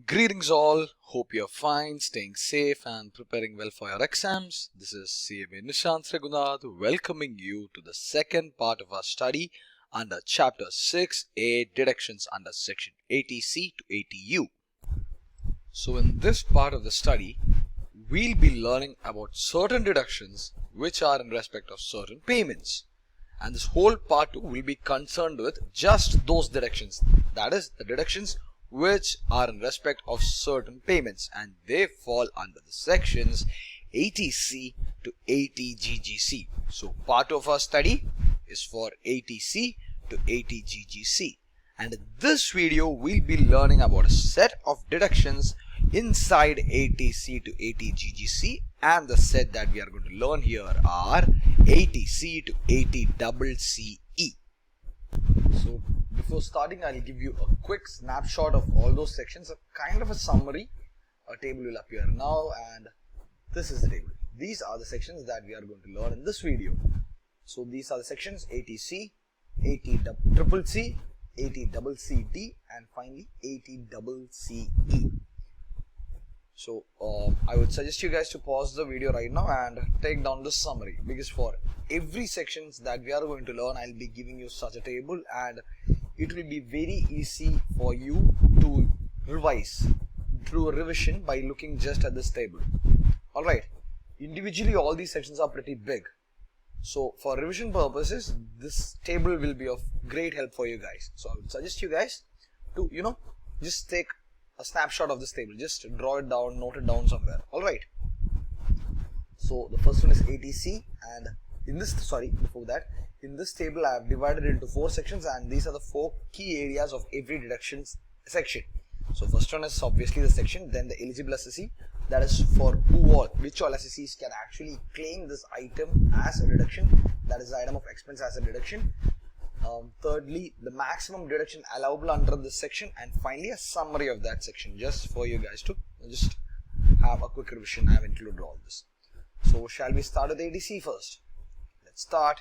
Greetings all, hope you're fine, staying safe and preparing well for your exams. This is CMA Nishanth Reghunath welcoming you to the second part of our study under Chapter 6A Deductions under Section 80C to 80U. So in this part of the study, we'll be learning about certain deductions which are in respect of certain payments. And this whole part 2 will be concerned with just those deductions, that is the deductions which are in respect of certain payments, and they fall under the sections 80C to 80GGC. So part of our study is for 80C to 80GGC, and in this video we'll be learning about a set of deductions inside 80C to 80GGC, and the set that we are going to learn here are 80C to 80CCE. So before starting, I'll give you a quick snapshot of all those sections, a kind of a summary. A table will appear now, and this is the table. These are the sections that we are going to learn in this video. So these are the sections 80C, 80CCC, 80CCD, and finally 80CCE. So I would suggest you guys to pause the video right now and take down the summary, because for every sections that we are going to learn, I'll be giving you such a table, and it will be very easy for you to revise, do a revision by looking just at this table. Alright, individually all these sections are pretty big. So for revision purposes, this table will be of great help for you guys. So I would suggest you guys to, just take a snapshot of this table, just draw it down, note it down somewhere. Alright. So the first one is 80C, and in this table I have divided into 4 sections, and these are the 4 key areas of every deductions section. So first one is obviously the section, then the eligible assessee, that is for which all assessees can actually claim this item as a deduction, that is the item of expense as a deduction. Thirdly, the maximum deduction allowable under this section, and finally a summary of that section, just for you guys to just have a quick revision. I have included all this. So shall we start with 80C first? Let's start.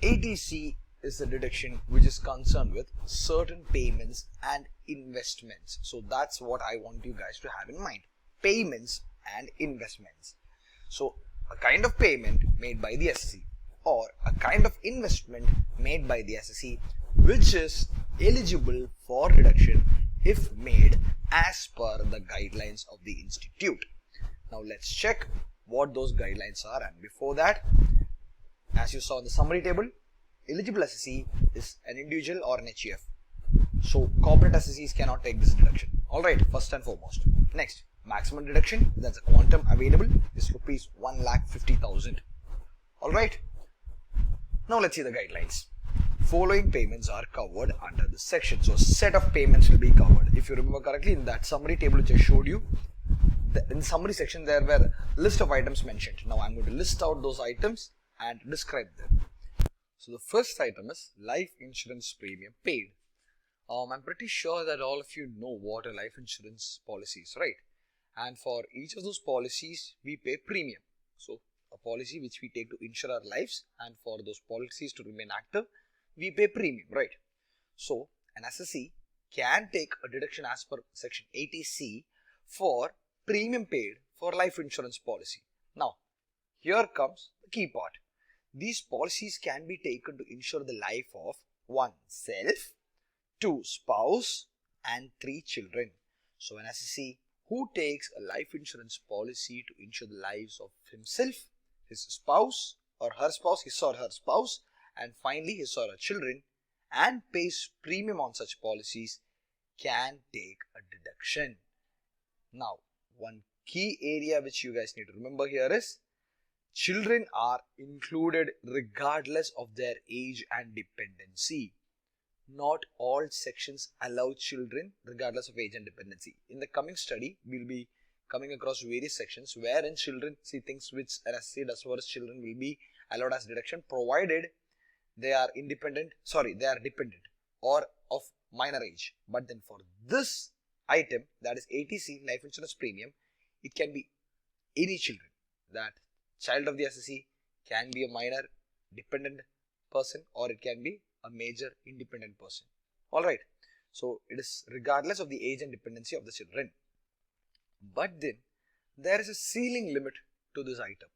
80C is the deduction which is concerned with certain payments and investments. So that's what I want you guys to have in mind. Payments and investments. So a kind of payment made by the assessee or a kind of investment made by the assessee which is eligible for deduction if made as per the guidelines of the institute. Now let's check what those guidelines are, and before that, as you saw in the summary table, eligible assessee is an individual or an HUF. So corporate assessees cannot take this deduction. Alright, first and foremost. Next, maximum deduction, that's a quantum available, is rupees 1,50,000. Alright. Now let's see the guidelines. Following payments are covered under this section. So a set of payments will be covered. If you remember correctly, in that summary table which I showed you, in the summary section there were a list of items mentioned. Now I'm going to list out those items and describe them. So the first item is life insurance premium paid. I'm pretty sure that all of you know what a life insurance policy is, right? And for each of those policies we pay premium. So a policy which we take to insure our lives, and for those policies to remain active we pay premium, right? So an assessee can take a deduction as per section 80C for premium paid for life insurance policy. Now here comes the key part. These policies can be taken to insure the life of 1 self, 2 spouse, and 3 children. So an assessee who takes a life insurance policy to insure the lives of himself, his spouse or her spouse, his or her spouse, and finally his or her children, and pays premium on such policies, can take a deduction. Now one key area which you guys need to remember here is children are included regardless of their age and dependency. Not all sections allow children regardless of age and dependency. In the coming study, we'll be coming across various sections wherein children, see things which an assessee does for his children will be allowed as deduction, provided they are dependent or of minor age. But then for this item, that is 80C life insurance premium, it can be any children. That child of the assessee can be a minor dependent person, or it can be a major independent person. Alright, So it is regardless of the age and dependency of the children. But then there is a ceiling limit to this item.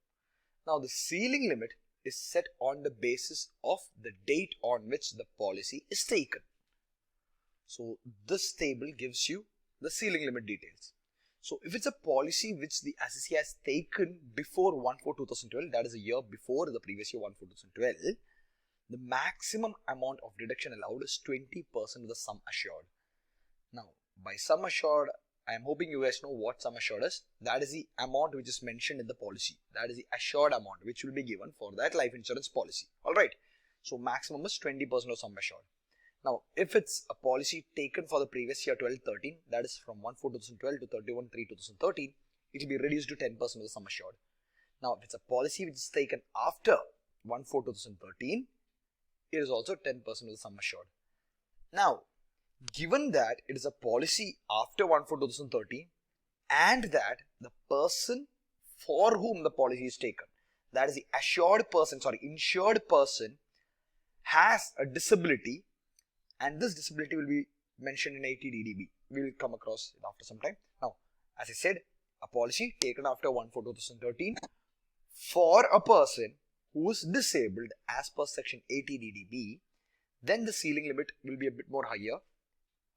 Now the ceiling limit is set on the basis of the date on which the policy is taken. So this table gives you the ceiling limit details. So if it's a policy which the ICAI has taken before 1/4/2012, that is a year before the previous year 1/4/2012, the maximum amount of deduction allowed is 20% of the sum assured. Now by sum assured, I am hoping you guys know what sum assured is. That is the amount which is mentioned in the policy. That is the assured amount which will be given for that life insurance policy. Alright. So maximum is 20% of sum assured. Now if it's a policy taken for the previous year 12-13, that is from 1/4/2012 to 31/3/2013, it will be reduced to 10% of the sum assured. Now if it's a policy which is taken after 1/4/2013, it is also 10% of the sum assured. Now given that it is a policy after 1/4/2013 and that the person for whom the policy is taken, that is the insured person, has a disability, and this disability will be mentioned in 80DDB. We will come across it after some time. Now, as I said, a policy taken after 1/4/2013 for a person who is disabled as per section 80DDB, then the ceiling limit will be a bit more higher.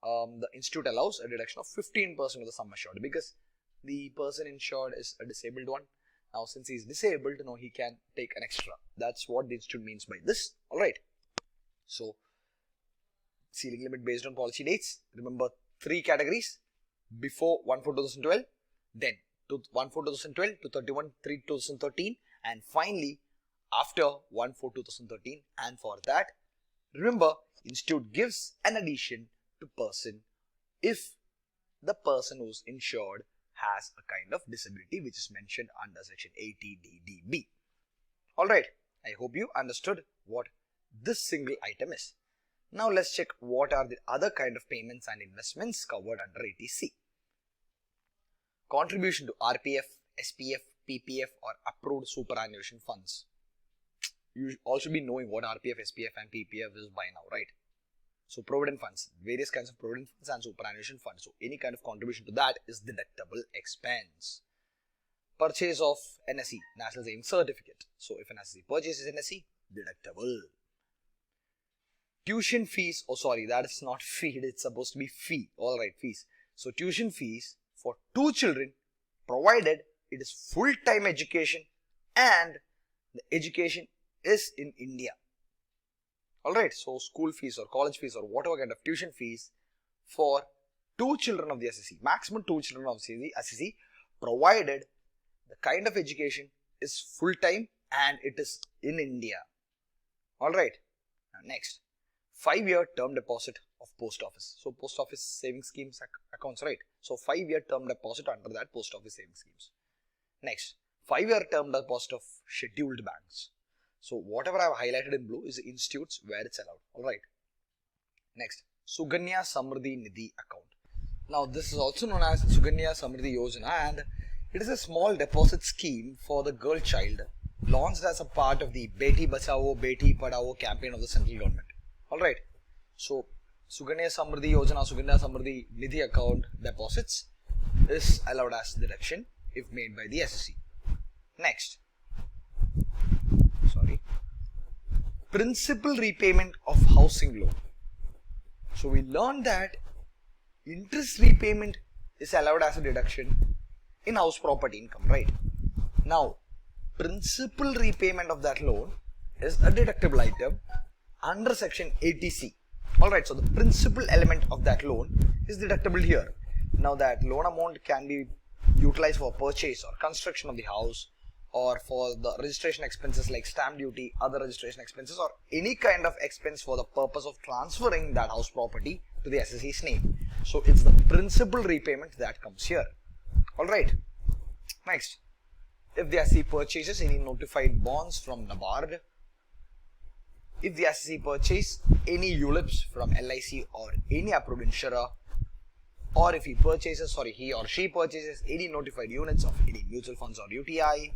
The institute allows a deduction of 15% of the sum assured because the person insured is a disabled one. Now since he is disabled, he can take an extra. That's what the institute means by this. Alright. So ceiling limit based on policy dates. Remember 3 categories: before 1/4/2012, then to 1/4/2012 to 31/3/2013, and finally after 1/4/2013. And for that, remember, institute gives an addition to person if the person who's insured has a kind of disability which is mentioned under section 80DDB. Alright, I hope you understood what this single item is. Now let's check what are the other kind of payments and investments covered under 80C. Contribution to RPF, SPF, PPF or approved superannuation funds. You all should be knowing what RPF, SPF and PPF is by now, right? So provident funds, various kinds of provident funds and superannuation funds. So any kind of contribution to that is deductible expense. Purchase of NSE, National Savings Certificate. So if an NSE purchases NSE, deductible. Tuition fees, that is not fee, it's supposed to be fee. Alright, fees. So tuition fees for 2 children, provided it is full-time education and the education is in India. Alright, so school fees or college fees or whatever kind of tuition fees for 2 children of the SSC, maximum 2 children of the SSC, provided the kind of education is full-time and it is in India. Alright, now next, 5-year term deposit of post office. So post office savings schemes accounts, right? So 5-year term deposit under that post office savings schemes. Next, 5-year term deposit of scheduled banks. So whatever I have highlighted in blue is the institutes where it's allowed. Alright. Next, Suganya Samriddhi Nidhi account. Now this is also known as Suganya Samriddhi Yojana, and it is a small deposit scheme for the girl child launched as a part of the Beti Bachao Beti Padhao campaign of the central government. Alright. So Suganya Samriddhi Yojana, Suganya Samriddhi Nidhi account deposits is allowed as deduction if made by the SSC. Next. Principal repayment of housing loan. So we learned that interest repayment is allowed as a deduction in house property income, right? Now, principal repayment of that loan is a deductible item under section 80C. Alright, so the principal element of that loan is deductible here. Now that loan amount can be utilized for purchase or construction of the house, or for the registration expenses like stamp duty, other registration expenses, or any kind of expense for the purpose of transferring that house property to the SSC's name. So it's the principal repayment that comes here. Alright. Next, if the SSC purchases any notified bonds from NABARD, if the SSC purchases any ULIPs from LIC or any approved insurer, or if he or she purchases any notified units of any mutual funds or UTI,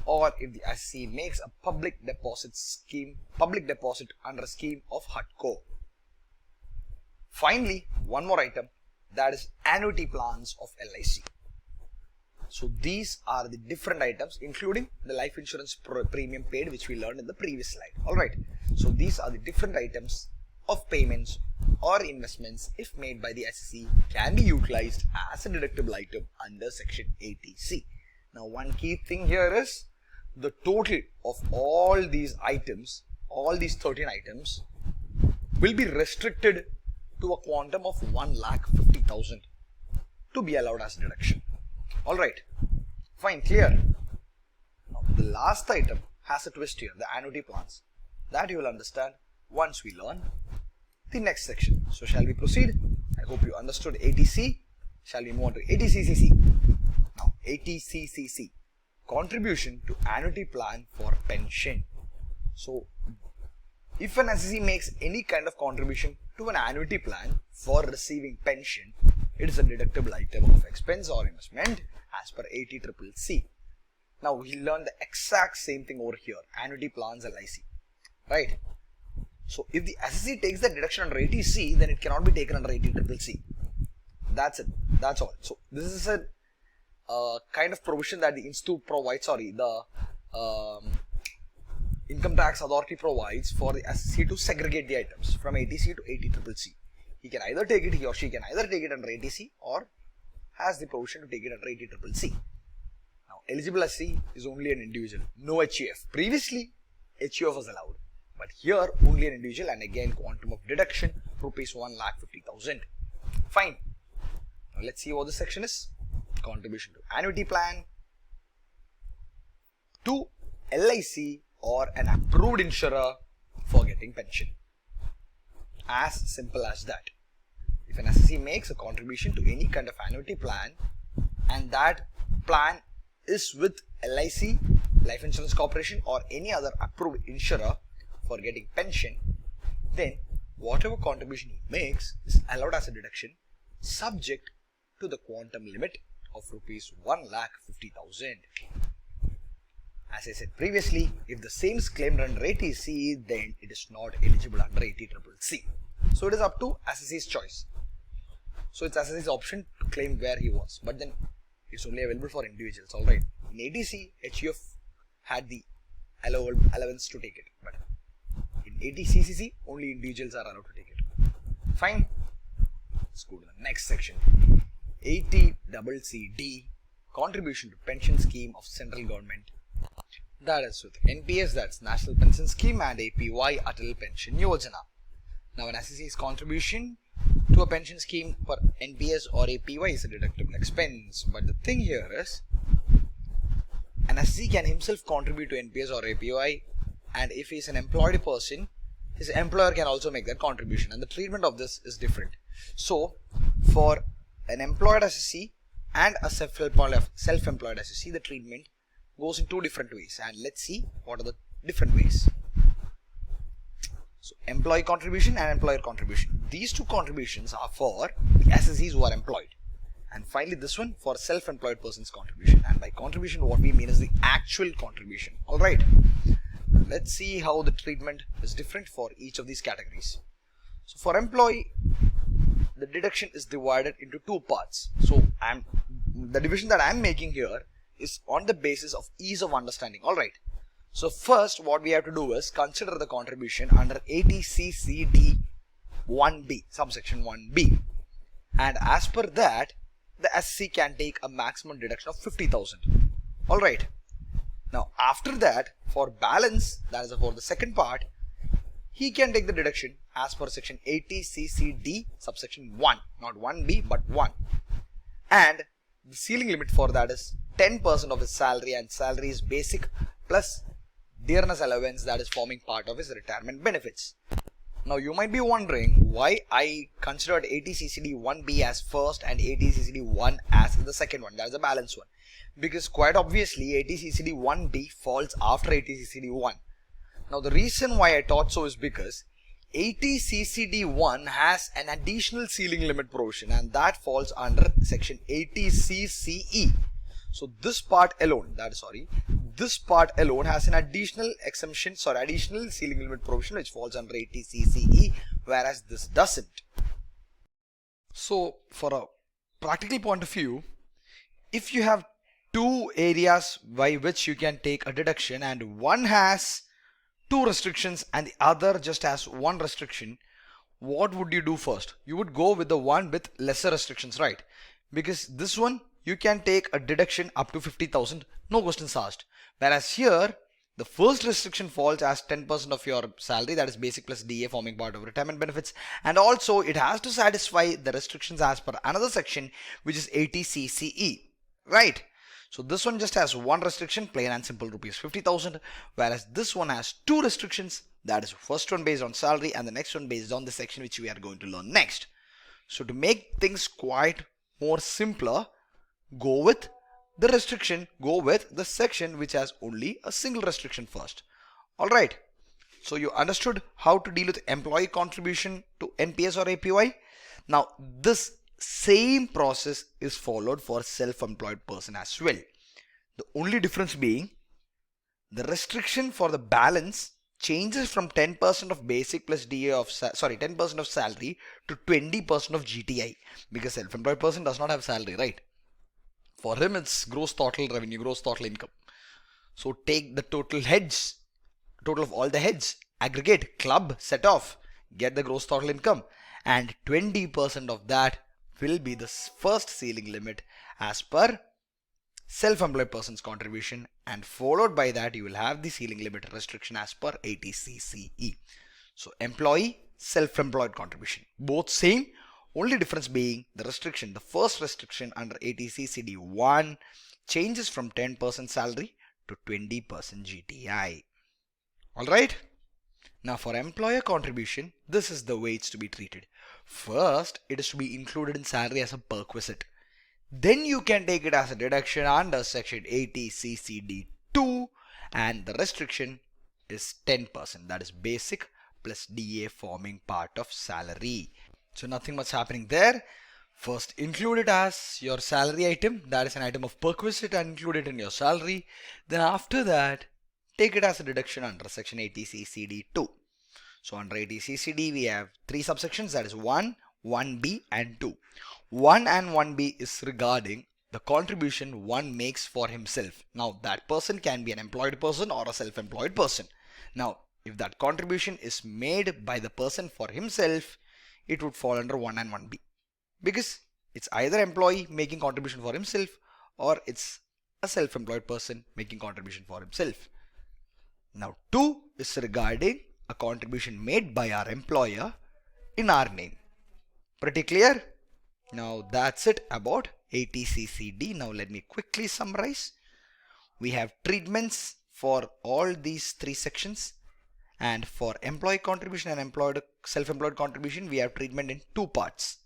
or if the SSC makes a public deposit under a scheme of HUDCO. Finally, one more item, that is annuity plans of LIC. So these are the different items, including the life insurance premium paid, which we learned in the previous slide. Alright, so these are the different items of payments or investments, if made by the SEC, can be utilized as a deductible item under section 80C. Now one key thing here is the total of all these items, all these 13 items, will be restricted to a quantum of 1,50,000 to be allowed as a deduction. Alright, fine, clear. Now the last item has a twist here, the annuity plans, that you will understand once we learn the next section. So shall we proceed? I hope you understood 80C. Shall we move on to 80CCC? Now 80CCC, contribution to annuity plan for pension. So if an SEC makes any kind of contribution to an annuity plan for receiving pension, it is a deductible item of expense or investment as per 80CCC. Now we learned the exact same thing over here, annuity plans LIC, right? So if the SEC takes the deduction under 80C, then it cannot be taken under 80CCC. That's it. That's all. So this is a kind of provision that the institute provides, the income tax authority provides for the SEC to segregate the items from 80C to 80CCC. He or she can either take it under 80C or has the provision to take it under 80CCC. Now eligible SEC is only an individual, no HUF. Previously HUF was allowed, but here only an individual, and again quantum of deduction rupees 1,50,000. Fine. Now let's see what this section is. Contribution to annuity plan to LIC or an approved insurer for getting pension. As simple as that. If an SEC makes a contribution to any kind of annuity plan and that plan is with LIC, Life Insurance Corporation, or any other approved insurer for getting pension, then whatever contribution he makes is allowed as a deduction subject to the quantum limit of rupees 1,50,000. As I said previously, if the same is claimed under 80C, then it is not eligible under 80CCC. So it is up to SEC's choice. So it's SEC's option to claim where he wants, but then it's only available for individuals. Alright, in 80C, HUF had the allowance to take it, but in 80CCC, only individuals are allowed to take it. Fine. Let's go to the next section. 80CCD, contribution to pension scheme of central government. That is with NPS, that's National Pension Scheme, and APY, Atal Pension Yojana. Now an SEC's contribution to a pension scheme for NPS or APY is a deductible expense. But the thing here is, an SEC can himself contribute to NPS or APY, and if he is an employed person, his employer can also make that contribution, and the treatment of this is different. So for an employed SEC and a self-employed SEC, the treatment goes in two different ways, and let's see what are the different ways. So employee contribution and employer contribution. These two contributions are for the SSEs who are employed. And finally this one for self-employed person's contribution. And by contribution what we mean is the actual contribution. Alright. Let's see how the treatment is different for each of these categories. So for employee, the deduction is divided into two parts. So the division that I am making here is on the basis of ease of understanding. Alright. So first what we have to do is consider the contribution under 80C-80D 1B, subsection 1B. And as per that, the SC can take a maximum deduction of 50,000. Alright. Now after that, for balance, that is for the second part, he can take the deduction as per section 80CCD subsection 1, not 1B but 1. And the ceiling limit for that is 10% of his salary, and salary is basic plus dearness allowance, that is forming part of his retirement benefits. Now you might be wondering why I considered 80CCD 1B as first and 80CCD 1 as the second one, that is the balance one. Because quite obviously 80CCD 1B falls after 80CCD 1. Now the reason why I thought so is because 80CCD 1 has an additional ceiling limit provision, and that falls under section 80CCE. So this part alone, this part alone has an additional exemption, additional ceiling limit provision which falls under 80CCE, whereas this doesn't. So for a practical point of view, if you have two areas by which you can take a deduction and one has two restrictions and the other just has one restriction, what would you do first? You would go with the one with lesser restrictions, right? Because this one you can take a deduction up to 50,000, no questions asked. Whereas here, the first restriction falls as 10% of your salary, that is basic plus DA forming part of retirement benefits, and also it has to satisfy the restrictions as per another section which is 80C-CE, right? So this one just has one restriction, plain and simple, rupees 50,000, whereas this one has two restrictions, that is first one based on salary and the next one based on the section which we are going to learn next. So to make things quite more simpler, go with the section which has only a single restriction first. Alright, so you understood how to deal with employee contribution to NPS or APY. Now this same process is followed for self-employed person as well. The only difference being the restriction for the balance changes from 10% of basic plus DA of 10% of salary to 20% of GTI, because self-employed person does not have salary, right? For him it's gross total revenue, gross total income. So take the total heads, total of all the heads, aggregate, club, set off, get the gross total income, and 20% of that will be the first ceiling limit as per self-employed person's contribution, and followed by that you will have the ceiling limit restriction as per 80C-CE. So employee, self-employed contribution, both same, only difference being the restriction. The first restriction under 80C-CD1 changes from 10% salary to 20% GTI. Alright. Now for employer contribution, this is the way it's to be treated. First, it is to be included in salary as a perquisite. Then you can take it as a deduction under section 80C-CD2, and the restriction is 10%, that is basic plus DA forming part of salary. So nothing much happening there. First include it as your salary item, that is an item of perquisite, and include it in your salary. Then after that, take it as a deduction under section 80C-CD2. So under 80C-CD we have three subsections, that is 1, 1B and 2. 1 and 1B is regarding the contribution one makes for himself. Now that person can be an employed person or a self-employed person. Now if that contribution is made by the person for himself, it would fall under 1 and 1B, because it's either employee making contribution for himself or it's a self-employed person making contribution for himself. Now 2 is regarding a contribution made by our employer in our name. Pretty clear? Now that's it about 80C-CD. Now let me quickly summarize. We have treatments for all these three sections, and for employee contribution and self-employed contribution we have treatment in two parts.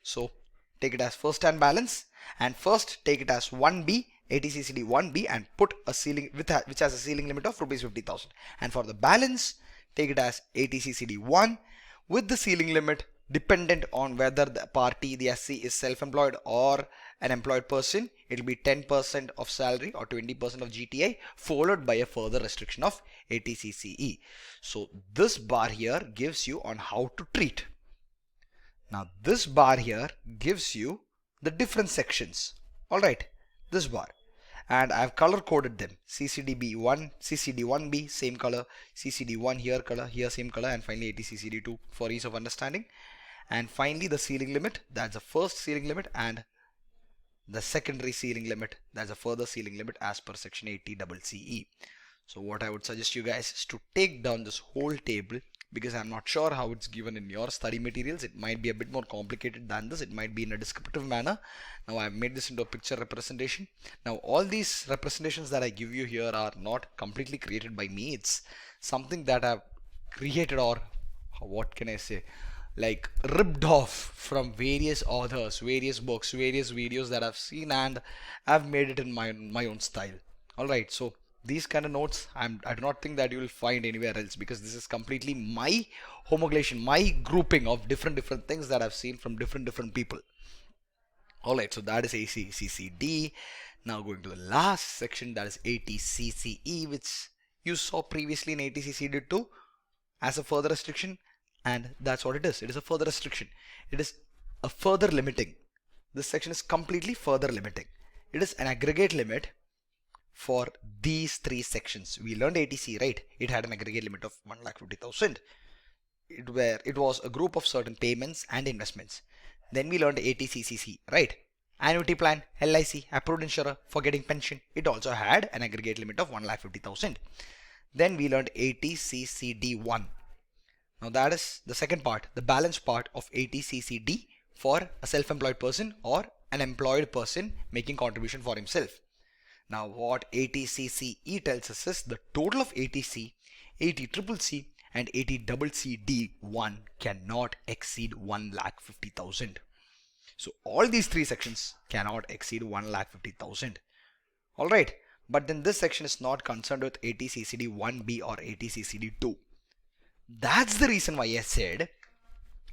So take it as first and balance, and first take it as 1B, 80C-CD 1B, and put a ceiling which has a ceiling limit of rupees 50,000. And for the balance, take it as 80C-CD 1 with the ceiling limit dependent on whether the party, the SC, is self-employed or an employed person. It will be 10% of salary or 20% of GTI, followed by a further restriction of 80C-CE. So this bar here gives you on how to treat. Now this bar here gives you the different sections. Alright, this bar. And I have color coded them. CCDB1, CCD1B, same color, CCD1 here color, here same color, and finally 80C-CD2 for ease of understanding. And finally the ceiling limit, that's the first ceiling limit, and the secondary ceiling limit, that's a further ceiling limit as per section 80CCE. So what I would suggest you guys is to take down this whole table, because I'm not sure how it's given in your study materials. It might be a bit more complicated than this. It might be in a descriptive manner. Now I've made this into a picture representation. Now all these representations that I give you here are not completely created by me. It's something that I've created, or what can I say, like ripped off from various authors, various books, various videos that I've seen, and I've made it in my own style. Alright, so these kind of notes I do not think that you will find anywhere else, because this is completely my homologation, my grouping of different things that I've seen from different people. Alright, so that is ACCD. Now going to the last section, that is 80CCE, which you saw previously in 80CCD2 as a further restriction, and that's what it is. It is a further restriction. It is a further limiting. This section is completely further limiting. It is an aggregate limit for these three sections. We learned ATC, right? It had an aggregate limit of 1,50,000. It was a group of certain payments and investments. Then we learned 80C-CCE, right? Annuity plan, LIC, approved insurer for getting pension. It also had an aggregate limit of 1,50,000. Then we learned 80C-CD1. Now that is the second part, the balance part of 80C-CD for a self-employed person or an employed person making contribution for himself. Now what 80C-CE tells us is the total of 80C, 80CCC and 80CCD1 cannot exceed 1,50,000. So all these three sections cannot exceed 1,50,000. Alright, but then this section is not concerned with 80C-CD1B or 80C-CD2. That's the reason why I said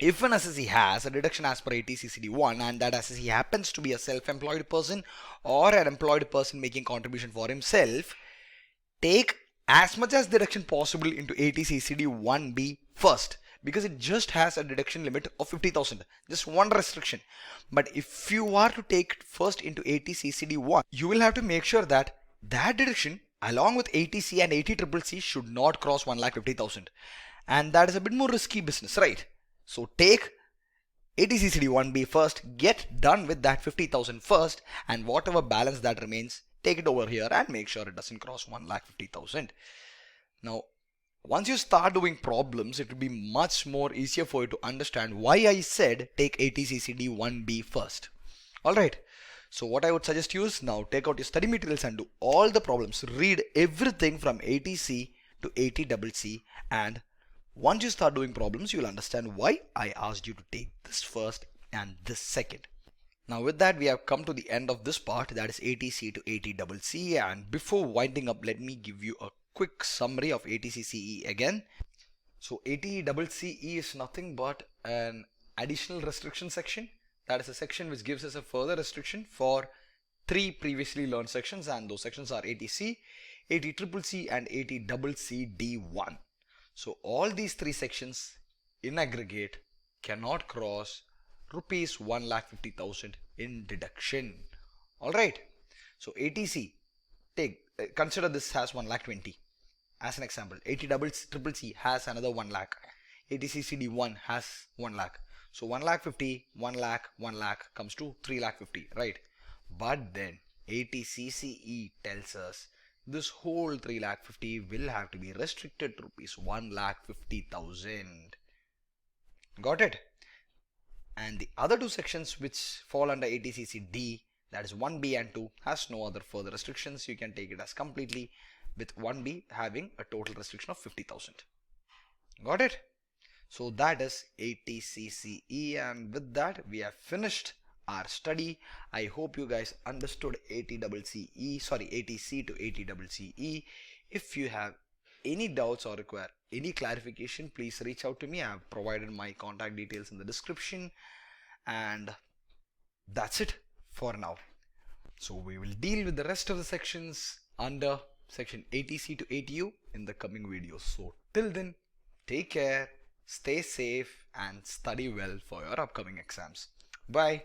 if an assessee has a deduction as per 80C-CD1 and that assessee happens to be a self-employed person or an employed person making contribution for himself, take as much as deduction possible into 80C-CD1B first, because it just has a deduction limit of 50,000, just one restriction. But if you are to take it first into 80C-CD1, you will have to make sure that that deduction along with 80C and 80CCC should not cross 1,50,000, and that is a bit more risky business, right? So take 80C-CD1B first, get done with that 50,000 first, and whatever balance that remains, take it over here and make sure it doesn't cross 1,50,000. Now, once you start doing problems, it will be much more easier for you to understand why I said take 80C-CD1B first. Alright, so what I would suggest you is now take out your study materials and do all the problems. Read everything from 80C to 80CC, and once you start doing problems, you will understand why I asked you to take this first and this second. Now with that, we have come to the end of this part, that is 80C to 80CC, and before winding up, let me give you a quick summary of 80CCE again. So 80CCE is nothing but an additional restriction section. That is a section which gives us a further restriction for three previously learned sections, and those sections are 80C, 80CCC and 80CCD1. So all these three sections in aggregate cannot cross rupees 1,50,000 in deduction. Alright, so 80C, consider this has 1,20,000 as an example. 80CCC has another 1 lakh. 80C-CD1 has 1 lakh. So 1,50,000, 1 lakh, 1 lakh comes to 3,50,000, right? But then 80CCE tells us this whole 3,50,000 will have to be restricted to rupees 1,50,000. Got it? And the other two sections which fall under 80CCD, that is 1B and 2, has no other further restrictions. You can take it as completely, with 1B having a total restriction of 50,000. Got it? So that is 80CCE, and with that we have finished our study. I hope you guys understood 80C to 80CCE. If you have any doubts or require any clarification, please reach out to me. I have provided my contact details in the description, and that's it for now. So we will deal with the rest of the sections under section 80C to 80U in the coming videos. So till then, take care, stay safe and study well for your upcoming exams. Bye.